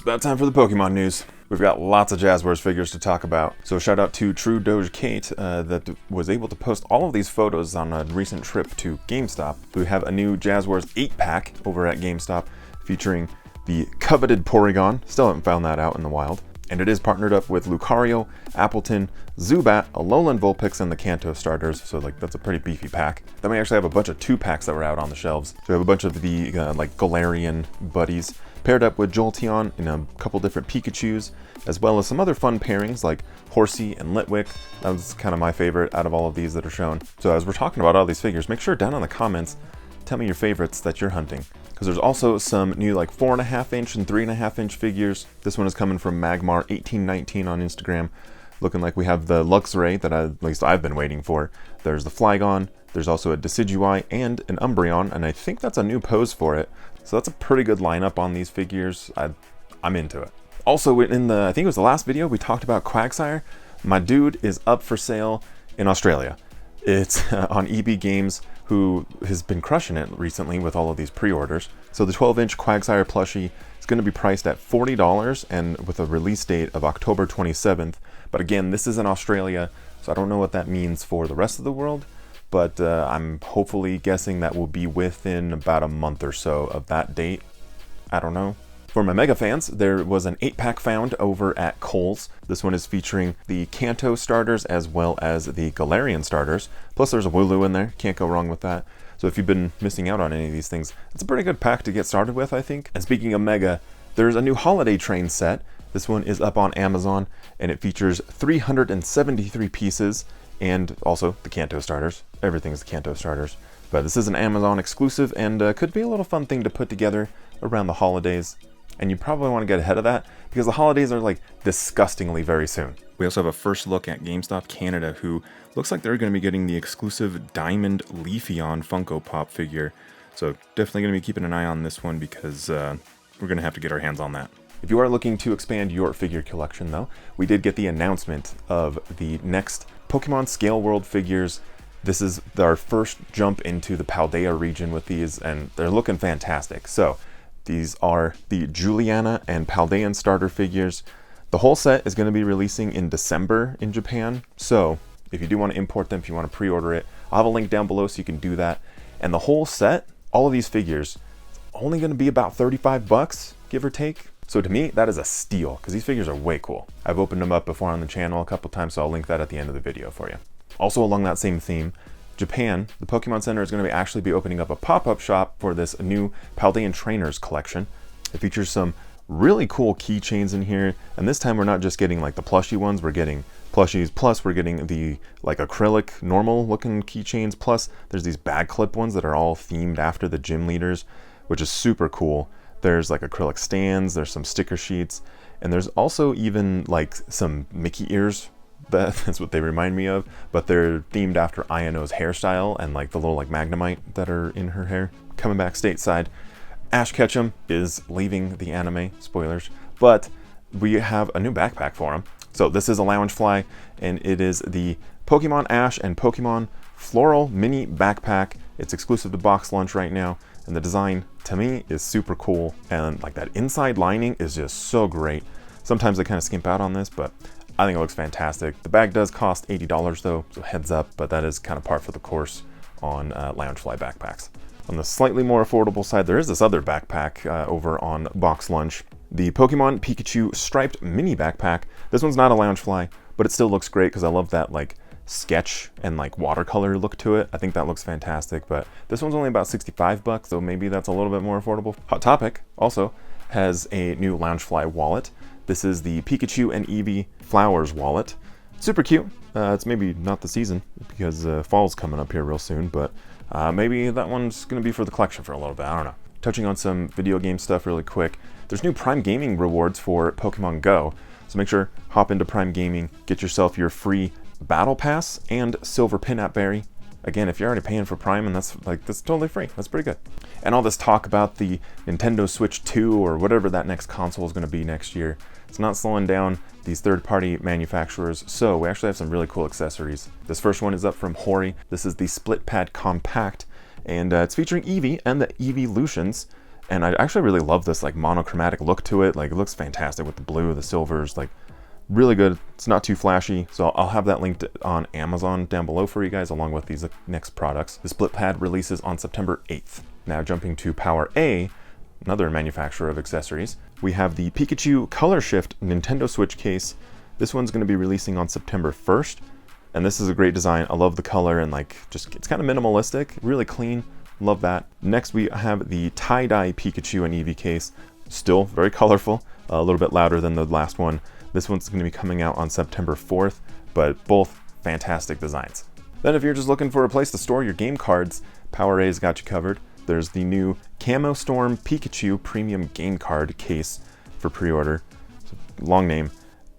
about time for the Pokemon news. We've got lots of Jazzwares figures to talk about, so shout out to True Doge Kate that was able to post all of these photos on a recent trip to GameStop. We have a new Jazzwares 8-pack over at GameStop featuring the coveted Porygon. Still haven't found that out in the wild. And it is partnered up with Lucario, Appleton, Zubat, Alolan Vulpix, and the Kanto starters, so like that's a pretty beefy pack. Then we actually have a bunch of 2-packs that were out on the shelves. So we have a bunch of the like Galarian buddies paired up with Jolteon and a couple different Pikachus, as well as some other fun pairings like Horsey and Litwick. That was kind of my favorite out of all of these that are shown. So as we're talking about all these figures, make sure down in the comments, tell me your favorites that you're hunting. Because there's also some new like 4.5 inch and 3.5 inch figures. This one is coming from Magmar1819 on Instagram. Looking like we have the Luxray that at least I've been waiting for. There's the Flygon, there's also a Decidueye and an Umbreon, and I think that's a new pose for it. So that's a pretty good lineup on these figures. I'm into it. Also in the, I think it was the last video, we talked about Quagsire. My dude is up for sale in Australia. It's on EB Games, who has been crushing it recently with all of these pre-orders. So the 12-inch Quagsire plushie is going to be priced at $40 and with a release date of October 27th. But again, this is in Australia, so I don't know what that means for the rest of the world, but I'm hopefully guessing that will be within about a month or so of that date. I don't know. For my Mega fans, there was an 8-pack found over at Kohl's. This one is featuring the Kanto starters as well as the Galarian starters. Plus there's a Wooloo in there, can't go wrong with that. So if you've been missing out on any of these things, it's a pretty good pack to get started with, I think. And speaking of Mega, there's a new Holiday Train set. This one is up on Amazon, and it features 373 pieces, and also the Kanto starters. Everything's the Kanto starters. But this is an Amazon exclusive, and could be a little fun thing to put together around the holidays. And you probably want to get ahead of that because the holidays are like disgustingly very soon. We also have a first look at GameStop Canada, who looks like they're going to be getting the exclusive Diamond Leafeon Funko Pop figure. So definitely going to be keeping an eye on this one because we're going to have to get our hands on that. If you are looking to expand your figure collection though, we did get the announcement of the next Pokemon Scale World figures. This is our first jump into the Paldea region with these, and they're looking fantastic. So these are the Juliana and Paldean starter figures. The whole set is going to be releasing in December in Japan. So if you do want to import them, if you want to pre-order it, I'll have a link down below so you can do that. And the whole set, all of these figures, is only going to be about 35 bucks, give or take. So to me, that is a steal because these figures are way cool. I've opened them up before on the channel a couple times, so I'll link that at the end of the video for you. Also along that same theme, Japan, the Pokemon Center is going to actually be opening up a pop-up shop for this new Paldean Trainers collection. It features some really cool keychains in here, and this time we're not just getting like the plushie ones, we're getting plushies, plus we're getting the like acrylic normal looking keychains, plus there's these bag clip ones that are all themed after the gym leaders, which is super cool. There's like acrylic stands, there's some sticker sheets, and there's also even like some Mickey ears. That's what they remind me of, but they're themed after Ayano's hairstyle and like the little like Magnemite that are in her hair. Coming back stateside, Ash Ketchum is leaving the anime, spoilers, but we have a new backpack for him. So this is a Loungefly, and it is the Pokemon Ash and Pokemon Floral Mini Backpack. It's exclusive to Box Lunch right now, and the design to me is super cool, and like that inside lining is just so great. Sometimes I kind of skimp out on this, but I think it looks fantastic. The bag does cost $80 though, so heads up, but that is kind of par for the course on Loungefly backpacks. On the slightly more affordable side, there is this other backpack over on Box Lunch. The Pokemon Pikachu Striped Mini Backpack. This one's not a Loungefly, but it still looks great because I love that like sketch and like watercolor look to it. I think that looks fantastic, but this one's only about 65 bucks, so maybe that's a little bit more affordable. Hot Topic also has a new Loungefly wallet. This is the Pikachu and Eevee Flowers wallet. Super cute. It's maybe not the season because fall's coming up here real soon, but maybe that one's going to be for the collection for a little bit. I don't know. Touching on some video game stuff really quick, there's new Prime Gaming rewards for Pokemon Go. So make sure, hop into Prime Gaming, get yourself your free Battle Pass and Silver Pinap Berry. Again, if you're already paying for Prime, and that's totally free. That's pretty good. And all this talk about the Nintendo Switch 2 or whatever that next console is going to be next year, it's not slowing down these third-party manufacturers. So we actually have some really cool accessories. This first one is up from Hori. This is the Split Pad Compact, and it's featuring Eevee and the Eeveelutions. And I actually really love this like monochromatic look to it. Like it looks fantastic with the blue, the silvers, like really good. It's not too flashy, so I'll have that linked on Amazon down below for you guys, along with these next products. The split pad releases on September 8th. Now jumping to PowerA, another manufacturer of accessories, we have the Pikachu Color Shift Nintendo Switch case. This one's going to be releasing on September 1st, and this is a great design. I love the color, and like just it's kind of minimalistic, really clean. Love that. Next we have the tie-dye Pikachu and Eevee case, still very colorful, a little bit louder than the last one. This one's going to be coming out on September 4th, but both fantastic designs. Then if you're just looking for a place to store your game cards, PowerA's got you covered. There's the new Camo Storm Pikachu Premium Game Card case for pre-order. Long name.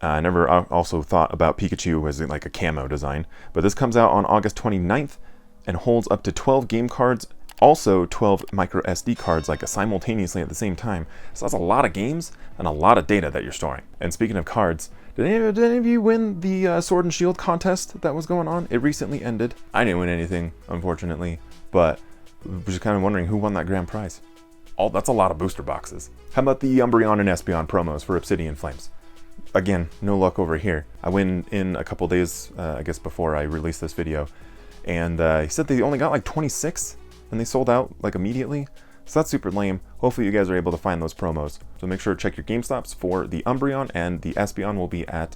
I never also thought about Pikachu as like a camo design, but this comes out on August 29th and holds up to 12 game cards, also 12 micro SD cards like simultaneously at the same time. So that's a lot of games and a lot of data that you're storing. And speaking of cards, did any of you win the Sword and Shield contest that was going on? It recently ended. I didn't win anything, unfortunately, but I was just kind of wondering who won that grand prize. That's a lot of booster boxes. How about the Umbreon and Espeon promos for Obsidian Flames? Again, no luck over here. I went in a couple days, I guess before I released this video, and he said they only got like 26 and they sold out like immediately. So that's super lame. Hopefully you guys are able to find those promos. So make sure to check your GameStops for the Umbreon, and the Espeon will be at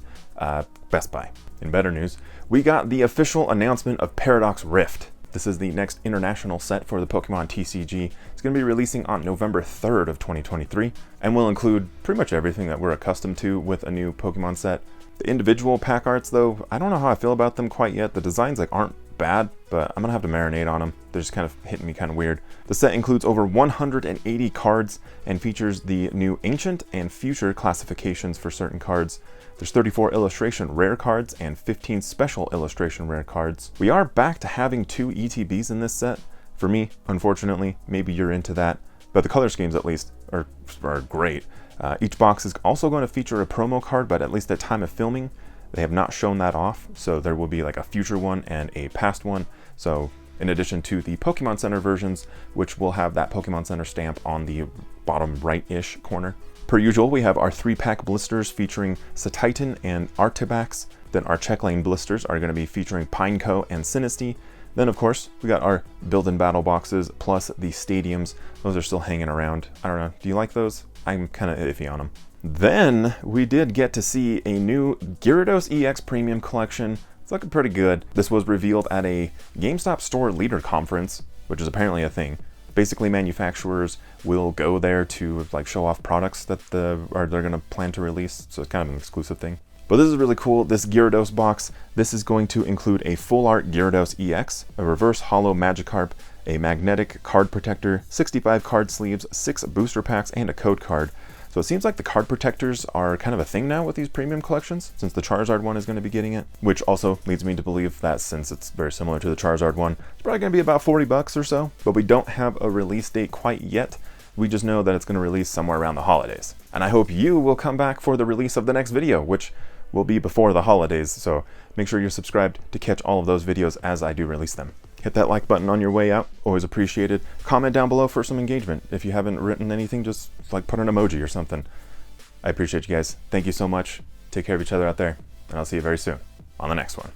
Best Buy. In better news, we got the official announcement of Paradox Rift. This is the next international set for the Pokemon TCG. It's going to be releasing on November 3rd of 2023, and will include pretty much everything that we're accustomed to with a new Pokemon set. The individual pack arts though, I don't know how I feel about them quite yet. The designs like aren't bad, but I'm gonna have to marinate on them. They're just kind of hitting me kind of weird. The set includes over 180 cards and features the new ancient and future classifications for certain cards. There's 34 illustration rare cards and 15 special illustration rare cards. We are back to having 2 ETBs in this set. For me, unfortunately, maybe you're into that, but the color schemes at least are great. Each box is also going to feature a promo card, but at least at time of filming, they have not shown that off, so there will be like a future one and a past one. So in addition to the Pokemon Center versions, which will have that Pokemon Center stamp on the bottom right-ish corner. Per usual, we have our 3-pack blisters featuring Satitan and Artibax. Then our check lane blisters are going to be featuring Pineco and Sinistea. Then of course, we got our build and battle boxes plus the stadiums. Those are still hanging around. I don't know, do you like those? I'm kind of iffy on them. Then we did get to see a new Gyarados EX Premium Collection. It's looking pretty good. This was revealed at a GameStop store leader conference, which is apparently a thing. Basically, manufacturers will go there to like show off products that they're going to plan to release. So it's kind of an exclusive thing. But this is really cool. This Gyarados box, this is going to include a full art Gyarados EX, a reverse hollow Magikarp, a magnetic card protector, 65 card sleeves, 6 booster packs, and a code card. So it seems like the card protectors are kind of a thing now with these premium collections, since the Charizard one is going to be getting it, which also leads me to believe that since it's very similar to the Charizard one, it's probably going to be about 40 bucks or so. But we don't have a release date quite yet. We just know that it's going to release somewhere around the holidays. And I hope you will come back for the release of the next video, which will be before the holidays. So make sure you're subscribed to catch all of those videos as I do release them. Hit that like button on your way out, always appreciated. Comment down below for some engagement. If you haven't written anything, just like put an emoji or something. I appreciate you guys. Thank you so much. Take care of each other out there, and I'll see you very soon on the next one.